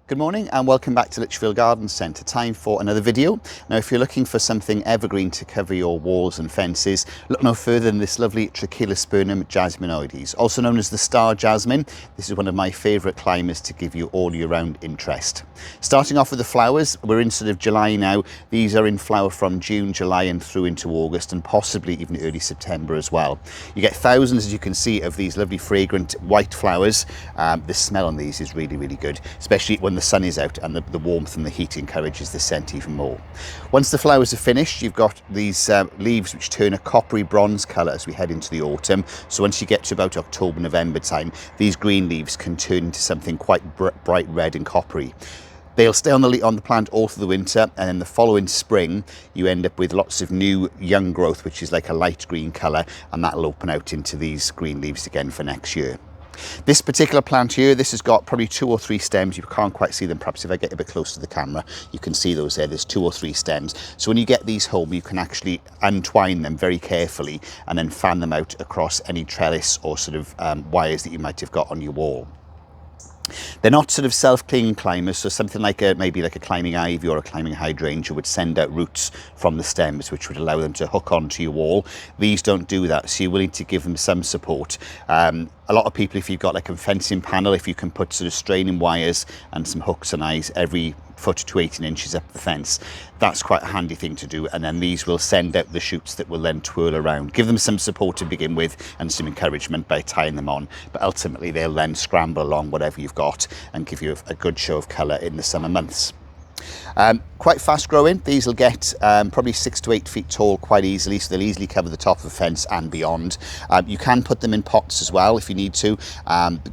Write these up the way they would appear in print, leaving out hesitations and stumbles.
Good morning and welcome back to Lichfield Garden Centre. Time for another video. Now if you're looking for something evergreen to cover your walls and fences, look no further than this lovely Trachelospernum jasminoides, also known as the Star Jasmine. This is one of my favourite climbers to give you all year round interest. Starting off with the flowers, we're in sort of July now. These are in flower from June, July and through into August and possibly even early September as well. You get thousands, as you can see, of these lovely fragrant white flowers. The smell on these is really, really good, especially when the sun is out and the warmth and the heat encourages the scent even more. Once the flowers are finished, you've got these leaves which turn a coppery bronze colour as we head into the autumn. So once you get to about October, November time, these green leaves can turn into something quite bright red and coppery. They'll stay on the plant all through the winter, and then the following spring you end up with lots of new young growth which is like a light green colour, and that'll open out into these green leaves again for next year. This particular plant here, this has got probably 2 or 3 stems. You can't quite see them. Perhaps if I get a bit close to the camera, you can see those there. There's 2 or 3 stems. So when you get these home, you can actually untwine them very carefully and then fan them out across any trellis or sort of wires that you might have got on your wall. They're not sort of self-clinging climbers, so something like maybe like a climbing ivy or a climbing hydrangea would send out roots from the stems which would allow them to hook onto your wall. These don't do that, so you're willing to give them some support. A lot of people, if you've got like a fencing panel, if you can put sort of straining wires and some hooks and eyes every foot to 18 inches up the fence, that's quite a handy thing to do, and then these will send out the shoots that will then twirl around. Give them some support to begin with and some encouragement by tying them on, but ultimately they'll then scramble along whatever you've got and give you a good show of colour in the summer months. Quite fast growing. These will get probably 6 to 8 feet tall quite easily, so they'll easily cover the top of the fence and beyond. You can put them in pots as well if you need to.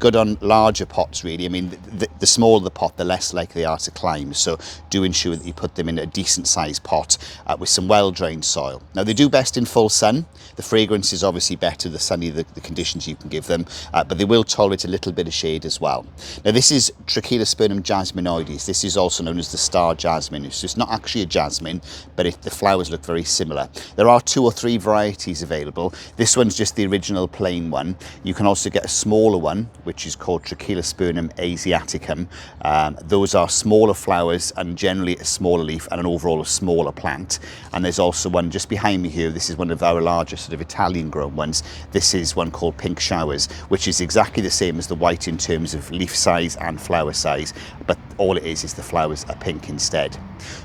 Good on larger pots really. I mean, the smaller the pot, the less likely they are to climb, so do ensure that you put them in a decent sized pot with some well drained soil. Now they do best in full sun. The fragrance is obviously better the sunnier the conditions you can give them, but they will tolerate a little bit of shade as well. Now this is Trachelospernum jasminoides. This is also known as the Star Jasmine. So it's not actually a jasmine, but the flowers look very similar. There are 2 or 3 varieties available. This one's just the original plain one. You can also get a smaller one, which is called Trachelospernum asiaticum. Those are smaller flowers and generally a smaller leaf and an overall a smaller plant. And there's also one just behind me here. This is one of our larger sort of Italian grown ones. This is one called Pink Showers, which is exactly the same as the white in terms of leaf size and flower size, but all it is the flowers are pink instead.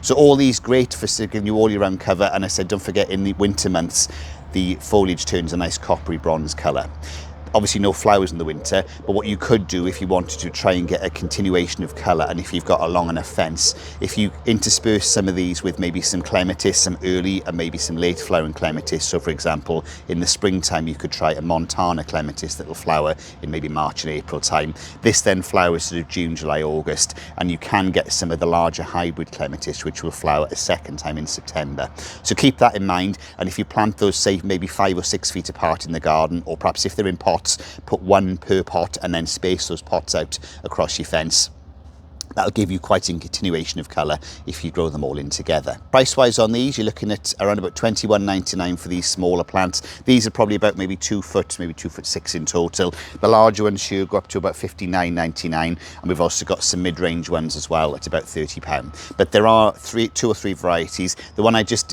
So all these great for giving you all year round cover, and I said don't forget in the winter months the foliage turns a nice coppery bronze colour. Obviously no flowers in the winter, but what you could do if you wanted to try and get a continuation of colour, and if you've got a long enough fence, if you intersperse some of these with maybe some clematis, some early and maybe some late flowering clematis. So for example, in the springtime you could try a Montana clematis that will flower in maybe March and April time. This then flowers sort of June, July, August, and you can get some of the larger hybrid clematis which will flower a second time in September. So keep that in mind, and if you plant those say maybe 5 or 6 feet apart in the garden, or perhaps if they're in pots, put 1 per pot and then space those pots out across your fence. That'll give you quite a continuation of colour if you grow them all in together. Price-wise on these, you're looking at around about £21.99 for these smaller plants. These are probably about maybe 2 foot, maybe 2'6" in total. The larger ones here go up to about £59.99, and we've also got some mid-range ones as well at about £30. But there are 2 or 3 varieties. The one I just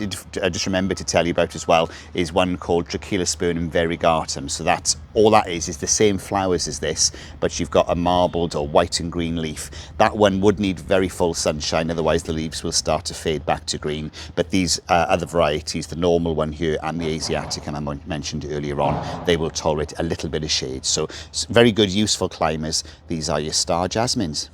remembered to tell you about as well is one called Trachelospernum variegatum. So that's all that is the same flowers as this, but you've got a marbled or white and green leaf. That one would need very full sunshine, otherwise the leaves will start to fade back to green. But these other varieties, the normal one here and the Asiaticum I mentioned earlier on, they will tolerate a little bit of shade. So very good, useful climbers. These are your Star Jasmines.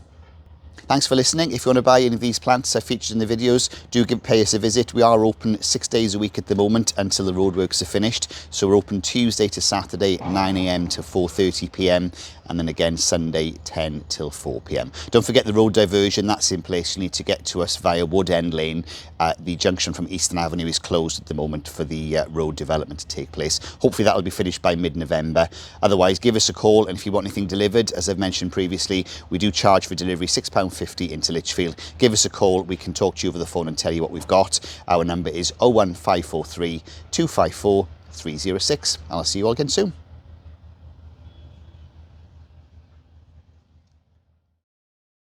Thanks for listening. If you want to buy any of these plants I featured in the videos, do pay us a visit. We are open 6 days a week at the moment until the roadworks are finished. So we're open Tuesday to Saturday, 9 AM to 4:30 PM, and then again Sunday, 10 till 4 PM. Don't forget the road diversion, that's in place. You need to get to us via Wood End Lane. The junction from Eastern Avenue is closed at the moment for the road development to take place. Hopefully that will be finished by mid-November. Otherwise, give us a call, and if you want anything delivered, as I've mentioned previously, we do charge for delivery £6.50 into Lichfield. Give us a call, we can talk to you over the phone and tell you what we've got. Our number is 01543 254 306. I'll see you all again soon.